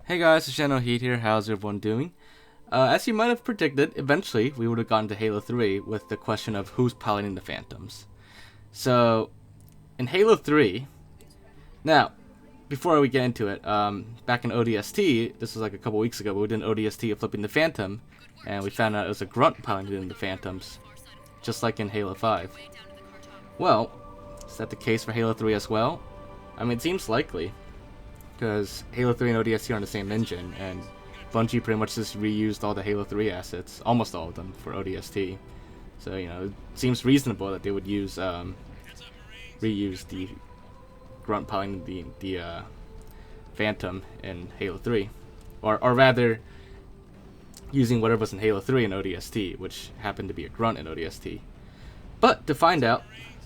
Hey guys, it's Generalkidd here. How's everyone doing? As you might have predicted, eventually we would have gotten to Halo 3 with the question of who's piloting the Phantoms. So, in Halo 3, now, before we get into it, back in ODST, this was like a couple weeks ago, but we did an ODST of flipping the Phantom, and we found out it was a Grunt piloting the Phantoms, just like in Halo 5. Well, is that the case for Halo 3 as well? I mean, it seems likely, because Halo 3 and ODST are on the same engine, and Bungie pretty much just reused all the Halo 3 assets, almost all of them, for ODST. So, you know, it seems reasonable that they would use, reuse the Grunt piloting the Phantom in Halo 3. Or rather, using whatever was in Halo 3 in ODST, which happened to be a Grunt in ODST. But, to find out,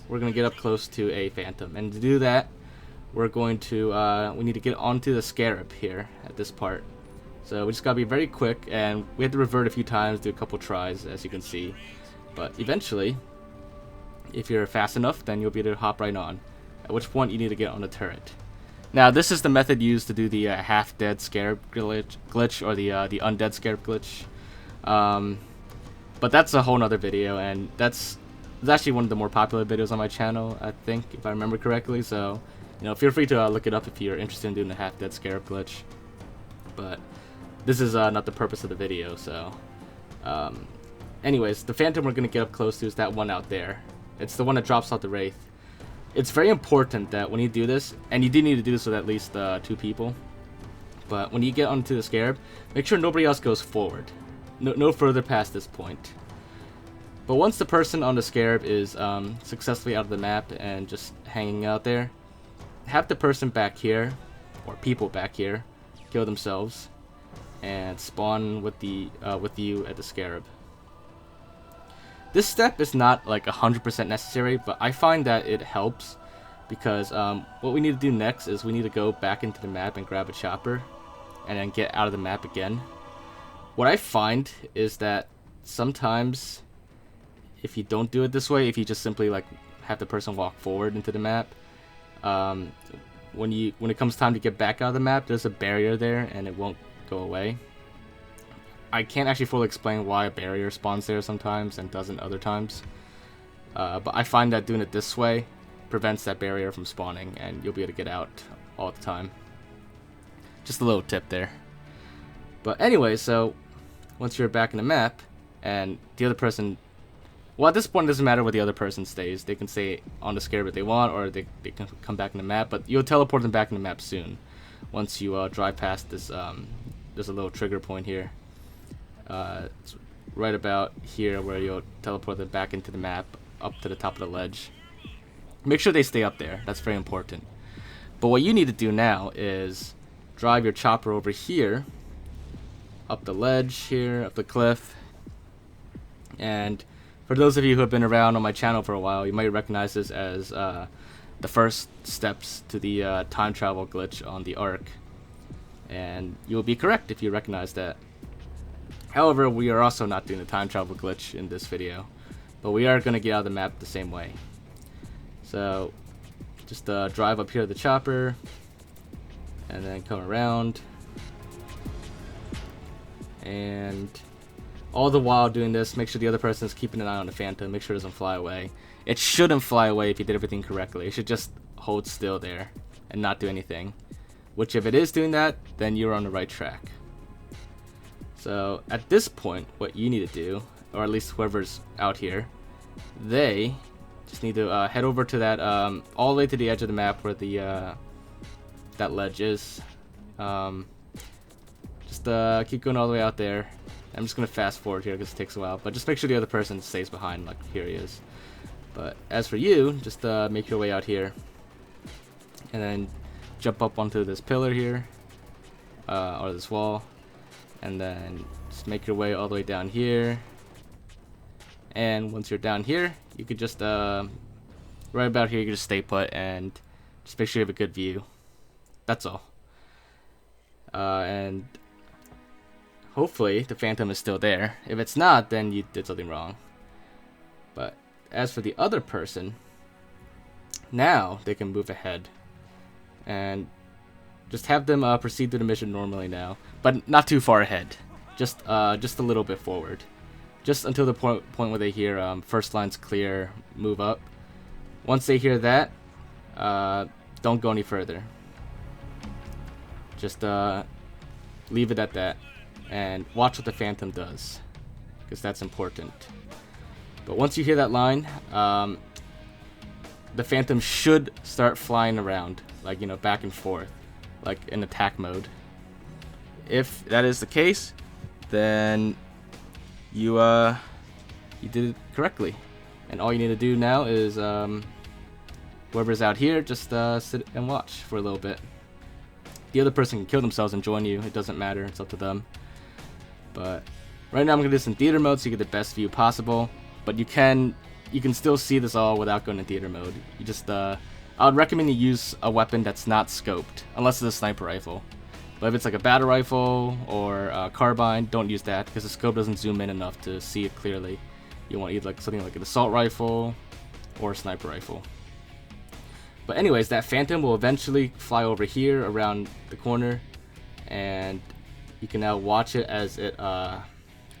we're going to get up close to a Phantom, and to do that, we're going to, we need to get onto the Scarab here at this part. So we just gotta be very quick, and we have to revert a few times, do a couple tries, as you can see. But eventually, if you're fast enough, then you'll be able to hop right on. At which point you need to get on the turret. Now this is the method used to do the half-dead Scarab glitch, or the undead Scarab glitch. But that's a whole nother video, and it's actually one of the more popular videos on my channel, I think, if I remember correctly. So, you know, feel free to look it up if you're interested in doing the half-dead Scarab glitch. But this is not the purpose of the video, so... anyways, the Phantom we're going to get up close to is that one out there. It's the one that drops out the Wraith. It's very important that when you do this, and you do need to do this with at least 2 people, but when you get onto the Scarab, make sure nobody else goes forward. No further past this point. But once the person on the Scarab is successfully out of the map and just hanging out there, have the person back here, or people back here, kill themselves, and spawn with you at the Scarab. This step is not like 100% necessary, but I find that it helps because what we need to do next is we need to go back into the map and grab a chopper and then get out of the map again. What I find is that sometimes if you don't do it this way, if you just simply like have the person walk forward into the map, when it comes time to get back out of the map, there's a barrier there and it won't go away. I can't actually fully explain why a barrier spawns there sometimes and doesn't other times. But I find that doing it this way prevents that barrier from spawning, and you'll be able to get out all the time. Just a little tip there. But anyway, so once you're back in the map, and the other person... Well, at this point, it doesn't matter where the other person stays. They can stay on the Scarab if they want, or they can come back in the map. But you'll teleport them back in the map soon. Once you drive past this, there's a little trigger point here. It's right about here where you'll teleport them back into the map, up to the top of the ledge. Make sure they stay up there. That's very important. But what you need to do now is drive your chopper over here, up the ledge here, up the cliff, and for those of you who have been around on my channel for a while, you might recognize this as the first steps to the time travel glitch on the Ark. And you'll be correct if you recognize that. However, we are also not doing the time travel glitch in this video, but we are going to get out of the map the same way. So, just drive up here to the chopper, and then come around, and all the while doing this, make sure the other person is keeping an eye on the Phantom, make sure it doesn't fly away. It shouldn't fly away if you did everything correctly. It should just hold still there and not do anything. Which, if it is doing that, then you're on the right track. So, at this point, what you need to do, or at least whoever's out here, they just need to head over to that, all the way to the edge of the map where the, that ledge is. Just keep going all the way out there. I'm just going to fast forward here because it takes a while, but just make sure the other person stays behind, like here he is. But as for you, just make your way out here, and then jump up onto this pillar here, or this wall. And then just make your way all the way down here. And once you're down here, you could just, right about here, you can just stay put and just make sure you have a good view. That's all. And hopefully the Phantom is still there. If it's not, then you did something wrong. But as for the other person, now they can move ahead and just have them proceed through the mission normally now, but not too far ahead. Just a little bit forward, just until the point where they hear first line's clear, move up. Once they hear that, don't go any further. Just leave it at that, and watch what the Phantom does, because that's important. But once you hear that line, the Phantom should start flying around, like, you know, back and forth, like in attack mode. If that is the case, then you did it correctly. And all you need to do now is, whoever's out here, just sit and watch for a little bit. The other person can kill themselves and join you. It doesn't matter. It's up to them. But right now I'm going to do this in theater mode so you get the best view possible. But you can still see this all without going to theater mode. You just I would recommend you use a weapon that's not scoped, unless it's a sniper rifle. But if it's like a battle rifle or a carbine, don't use that because the scope doesn't zoom in enough to see it clearly. You want either like something like an assault rifle or a sniper rifle. But anyways, that Phantom will eventually fly over here around the corner, and you can now watch it as it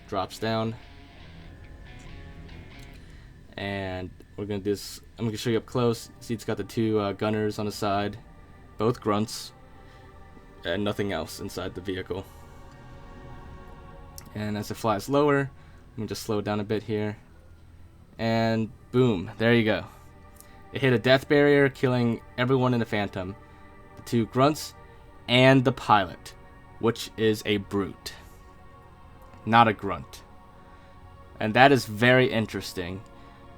drops down. And we're gonna do this. I'm gonna show you up close. See, it's got the two gunners on the side, both grunts, and nothing else inside the vehicle. And as it flies lower, let me just slow it down a bit here. And boom, there you go. It hit a death barrier, killing everyone in the Phantom. The two grunts and the pilot, which is a brute, not a grunt. And that is very interesting,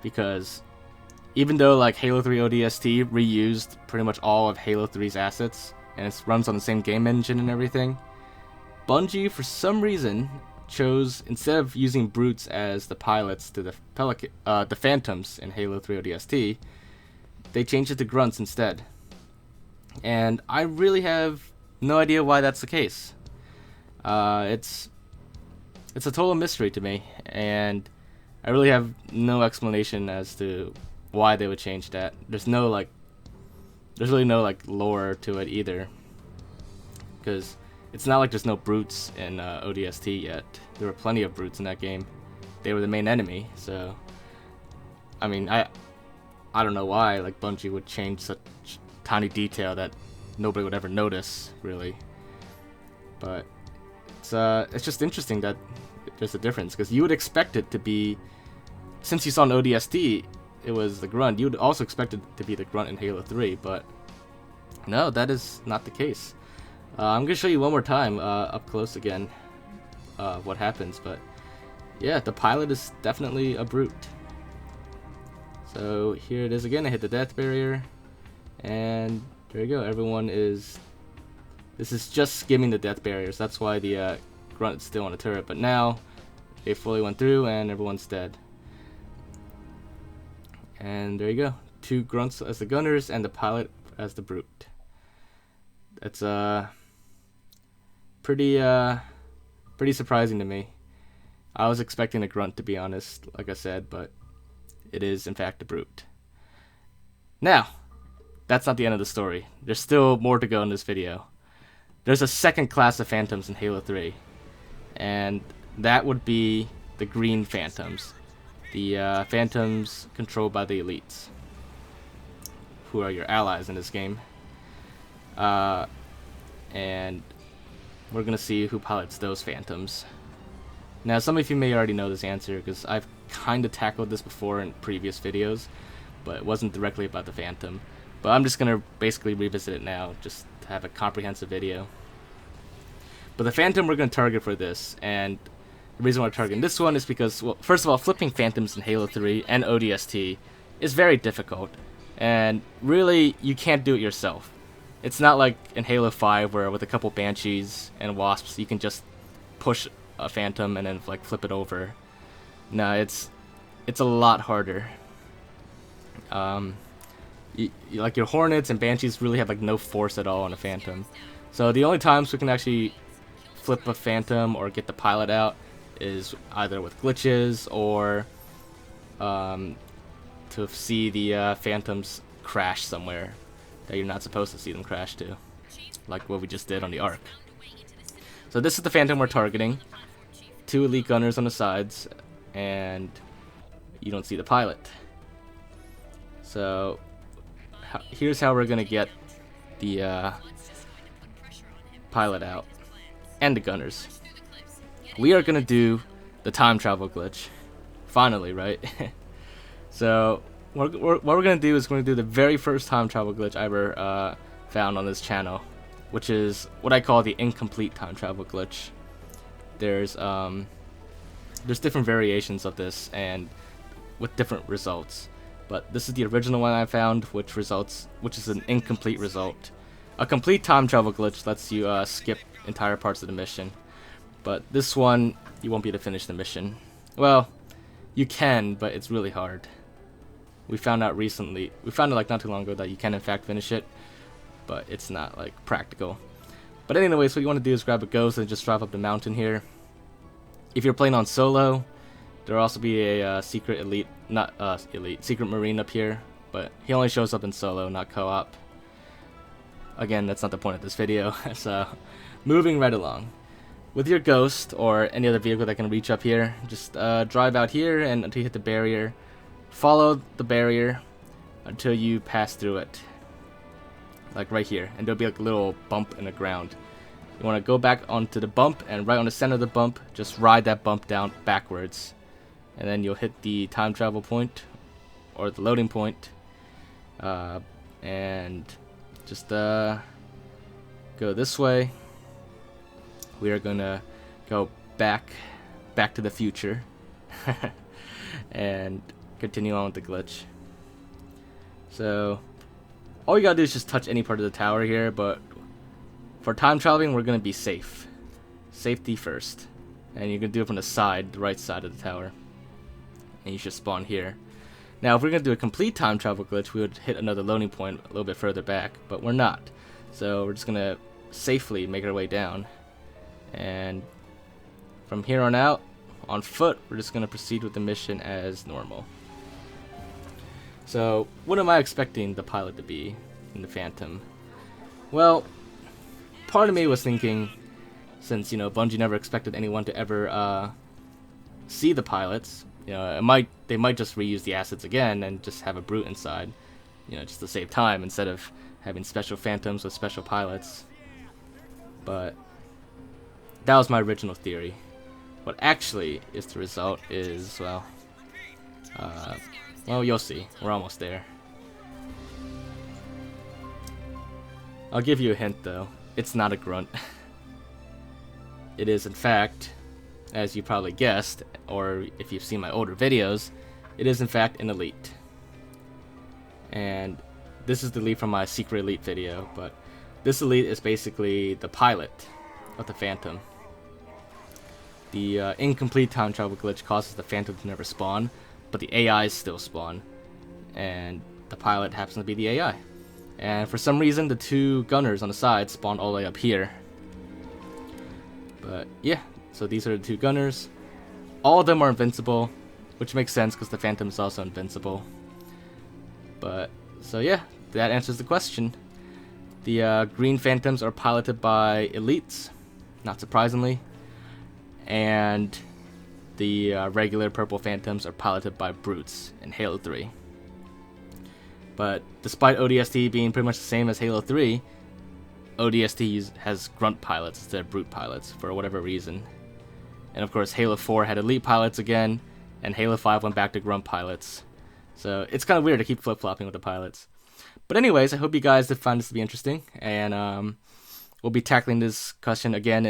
because even though like Halo 3 ODST reused pretty much all of Halo 3's assets, and it runs on the same game engine and everything, Bungie, for some reason, chose, instead of using brutes as the pilots to the Phantoms in Halo 3 ODST, they changed it to grunts instead. And I really have no idea why that's the case. It's a total mystery to me, and I really have no explanation as to why they would change that. There's really no like lore to it either, because it's not like there's no brutes in ODST yet. There were plenty of brutes in that game. They were the main enemy, so I mean, I don't know why like Bungie would change such tiny detail that nobody would ever notice, really. But it's just interesting that there's a difference, because you would expect it to be, since you saw an ODST it was the grunt, you would also expect it to be the grunt in Halo 3, but no, that is not the case. I'm gonna show you one more time up close again what happens, but yeah, the pilot is definitely a brute. So here it is again. I hit the death barrier, and there you go. This is just skimming the death barriers. That's why the grunt is still on the turret. But now they fully went through, and everyone's dead. And there you go. Two grunts as the gunners, and the pilot as the brute. That's pretty surprising to me. I was expecting a grunt, to be honest, like I said, but it is in fact a brute. Now, that's not the end of the story. There's still more to go in this video. There's a second class of Phantoms in Halo 3, and that would be the green Phantoms. The Phantoms controlled by the elites, who are your allies in this game. And we're gonna see who pilots those Phantoms. Now, some of you may already know this answer, because I've kind of tackled this before in previous videos, but it wasn't directly about the Phantom. But I'm just going to basically revisit it now, just to have a comprehensive video. But the Phantom we're going to target for this, and the reason why we're targeting this one is because, well, first of all, flipping Phantoms in Halo 3 and ODST is very difficult, and really, you can't do it yourself. It's not like in Halo 5 where with a couple Banshees and Wasps you can just push a Phantom and then like flip it over. No, it's a lot harder. Like your Hornets and Banshees really have like no force at all on a Phantom. So the only times we can actually flip a Phantom or get the pilot out is either with glitches or to see the Phantoms crash somewhere that you're not supposed to see them crash to. like what we just did on the Ark. So this is the Phantom we're targeting. 2 elite gunners on the sides, and you don't see the pilot. So here's how we're gonna get the pilot out and the gunners. We are gonna do the time travel glitch. Finally, right? So what we're gonna do is we're gonna do the very first time travel glitch I ever found on this channel, which is what I call the incomplete time travel glitch. There's different variations of this and with different results, but this is the original one I found, which is an incomplete result. A complete time travel glitch lets you skip entire parts of the mission, but this one you won't be able to finish the mission. Well, you can, but it's really hard. We found out recently, like not too long ago, that you can in fact finish it, but it's not like practical. But anyway, so what you want to do is grab a ghost and just drive up the mountain here. If you're playing on solo, there'll also be a secret secret marine up here, but he only shows up in solo, not co-op. Again, that's not the point of this video. So, moving right along. With your ghost, or any other vehicle that can reach up here, just drive out here and until you hit the barrier. Follow the barrier until you pass through it. Like right here, and there'll be like a little bump in the ground. You want to go back onto the bump, and right on the center of the bump, just ride that bump down backwards. And then you'll hit the time travel point, or the loading point, and just go this way. We are gonna go back to the future, and continue on with the glitch. So all you gotta do is just touch any part of the tower here, but for time traveling we're gonna be safe. Safety first, and you're gonna do it from the side, the right side of the tower, and you should spawn here. Now if we're gonna do a complete time travel glitch, we would hit another loading point a little bit further back, but we're not. So we're just gonna safely make our way down, and from here on out, on foot, we're just gonna proceed with the mission as normal. So what am I expecting the pilot to be in the Phantom? Well, part of me was thinking, since Bungie never expected anyone to ever see the pilots, they might just reuse the assets again and just have a brute inside, just to save time instead of having special Phantoms with special pilots. But that was my original theory. What actually is the result is, well, you'll see. We're almost there. I'll give you a hint though. It's not a grunt. It is in fact, as you probably guessed, or if you've seen my older videos, it is in fact an elite. And this is the elite from my secret elite video, but this elite is basically the pilot of the Phantom. The incomplete time travel glitch causes the Phantom to never spawn, but the AIs still spawn, and the pilot happens to be the AI. And for some reason, the 2 gunners on the side spawn all the way up here. But yeah, so these are the 2 gunners. All of them are invincible, which makes sense because the Phantom is also invincible. But so yeah, that answers the question. The green Phantoms are piloted by elites, not surprisingly, and the regular purple Phantoms are piloted by brutes in Halo 3. But despite ODST being pretty much the same as Halo 3, ODST has grunt pilots instead of brute pilots for whatever reason. And of course Halo 4 had elite pilots again, and Halo 5 went back to grunt pilots. So it's kind of weird to keep flip-flopping with the pilots. But anyways, I hope you guys did find this to be interesting, and we'll be tackling this question again